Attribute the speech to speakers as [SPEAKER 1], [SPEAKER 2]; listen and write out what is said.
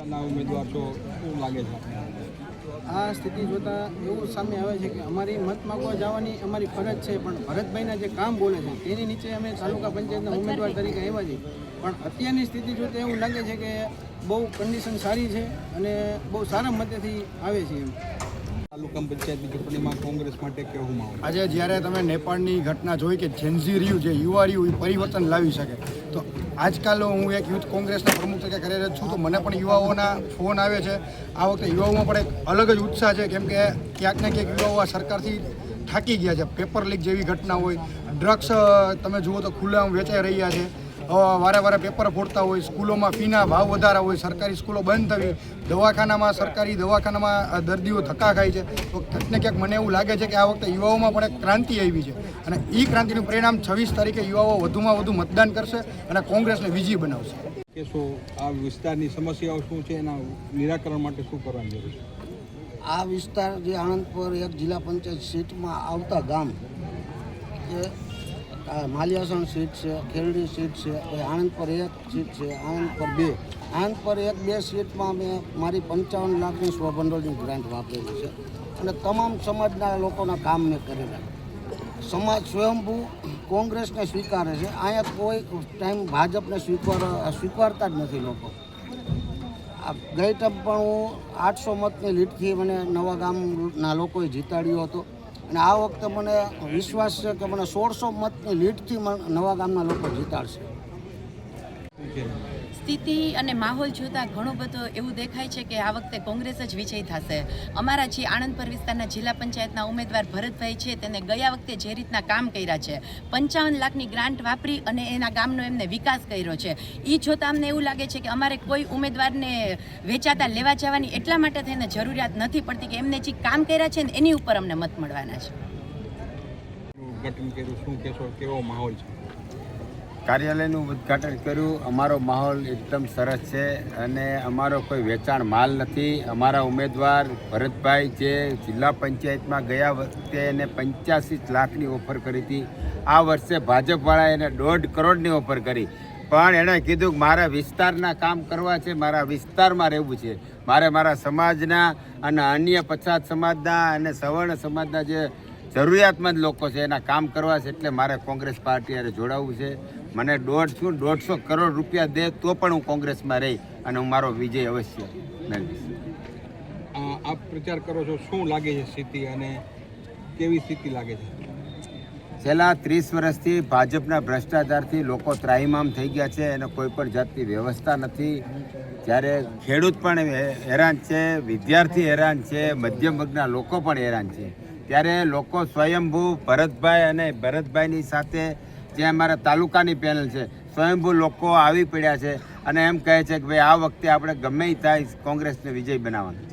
[SPEAKER 1] ઉમેદવાર છો, શું લાગે છે?
[SPEAKER 2] આ સ્થિતિ જોતાં એવું સામે આવે છે કે અમારી મત માગવા જવાની અમારી ફરજ છે, પણ ભરતભાઈના જે કામ બોલે છે તેની નીચે અમે તાલુકા પંચાયતના ઉમેદવાર તરીકે આવ્યા છીએ. પણ અત્યારની સ્થિતિ જોતાં એવું લાગે છે કે બહુ કન્ડિશન સારી છે અને બહુ સારા મતેથી આવે છે.
[SPEAKER 1] તાલુકા પંચાયતની ચૂંટણીમાં કોંગ્રેસ માટે કેવું માહોલ?
[SPEAKER 3] આજે જ્યારે તમે નેપાળની ઘટના જોઈ કે જેન્ઝી રહ્યું જે યુવા રહ્યું એ પરિવર્તન લાવી શકે, તો આજકાલ હું એક યુથ કોંગ્રેસના પ્રમુખ તરીકે કાર્યરત છું, તો મને પણ યુવાઓના ફોન આવે છે. આ વખતે યુવાઓમાં પણ એક અલગ જ ઉત્સાહ છે, કેમ કે ક્યાંક ને ક્યાંક યુવાઓ આ સરકારથી થાકી ગયા છે. પેપર લીક જેવી ઘટના હોય, ડ્રગ્સ તમે જુઓ તો ખુલ્લામાં વેચાઈ રહ્યા છે, વારે વારે પેપર ફોડતા હોય, સ્કૂલોમાં ફીના ભાવ વધારા હોય, સરકારી સ્કૂલો બંધ થવી, સરકારી દવાખાનામાં દર્દીઓ ધક્કા ખાય છે. તો ક્યાંક ને ક્યાંક મને એવું લાગે છે કે આ વખતે યુવાઓમાં પણ એક ક્રાંતિ આવી છે, અને એ ક્રાંતિનું પરિણામ 26 તારીખે યુવાઓ વધુમાં વધુ મતદાન કરશે અને કોંગ્રેસને વિજયી બનાવશે.
[SPEAKER 1] કે શું આ વિસ્તારની સમસ્યાઓ શું છે, એના નિરાકરણ માટે શું કરવાની જરૂર છે?
[SPEAKER 4] આ વિસ્તાર જે આણંદપુર એક જિલ્લા પંચાયત સીટમાં આવતા ગામ જે માલિયાસણ સીટ છે, ખેરડી સીટ છે, આણંદપુર 1 સીટ છે, આણંદપુર 2. આણંદપુર 1-2 સીટમાં મેં મારી 55 લાખની સ્વભંડોળની ગ્રાન્ટ વાપરેલી છે અને તમામ સમાજના લોકોના કામ મેં કરેલા. સમાજ સ્વયંભૂ કોંગ્રેસને સ્વીકારે છે. અહીંયા કોઈ ટાઈમ ભાજપને સ્વીકારતા જ નથી લોકો. ગઈ ટર્મ પણ હું 800 મતની લીડથી મને નવા ગામના લોકોએ જીતાડ્યો હતો, અને આ વખતે મને વિશ્વાસ છે કે મને 1600 મતની લીડથી નવા ગામના લોકો જીતાડશે.
[SPEAKER 5] સ્થિતિ અને માહોલ જોતાં ઘણો બધો એવું દેખાય છે કે આ વખતે કોંગ્રેસ જ વિજય થશે. અમારા જે આણંદપુર વિસ્તારના જિલ્લા પંચાયતના ઉમેદવાર ભરતભાઈ છે, તેને ગયા વખતે જે રીતના કામ કર્યા છે, 55 લાખની ગ્રાન્ટ વાપરી અને એના ગામનો એમને વિકાસ કર્યો છે, એ જોતાં અમને એવું લાગે છે કે અમારે કોઈ ઉમેદવારને વેચાતા લેવા જવાની એટલા માટે થઈને જરૂરિયાત નથી પડતી કે એમને જે કામ કર્યા છે ને એની ઉપર અમને મત મળવાના છે.
[SPEAKER 1] ઉદ્ઘાટન કર્યું, શું કહેશો, કેવો માહોલ છે?
[SPEAKER 6] કાર્યાલયનું ઉદ્ઘાટન કર્યું. અમારો માહોલ એકદમ સરસ છે અને અમારો કોઈ વેચાણ માલ નથી. અમારા ઉમેદવાર ભરતભાઈ જે જિલ્લા પંચાયતમાં ગયા વખતે એને 85 લાખની ઓફર કરી હતી, આ વર્ષે ભાજપવાળાએ એને 1.5 કરોડની ઓફર કરી. પણ એણે કીધું કે મારા વિસ્તારના કામ કરવા છે, મારા વિસ્તારમાં રહેવું છે, મારે મારા સમાજના અને અન્ય પછાત સમાજના અને સવર્ણ સમાજના જે જરૂરિયાતમંદ લોકો છે એના કામ કરવા છે, એટલે મારે કોંગ્રેસ પાર્ટી હારે જોડાવવું છે. મને 150 કરોડ રૂપિયા દે તો પણ હું કોંગ્રેસમાં રહી અને હું મારો વિજય અવશ્ય મેળવીશ.
[SPEAKER 1] આપ પ્રચાર કરો છો, શું લાગે છે સ્થિતિ, અને કેવી સ્થિતિ લાગે છે?
[SPEAKER 6] છેલ્લા 30 વર્ષથી ભાજપના ભ્રષ્ટાચારથી લોકો ત્રાહિમામ થઈ ગયા છે અને કોઈ પણ જાતની વ્યવસ્થા નથી. જ્યારે ખેડૂત પણ હેરાન છે, વિદ્યાર્થી હેરાન છે, મધ્યમ વર્ગના લોકો પણ હેરાન છે, ત્યારે લોકો સ્વયંભૂ ભરતભાઈ અને ભરતભાઈની સાથે જે અમારા તાલુકાની પેનલ છે, સ્વયંભૂ લોકો આવી પડ્યા છે અને એમ કહે છે કે ભાઈ આ વખતે આપણે ગમે તે થાય કોંગ્રેસને વિજય બનાવવાનો.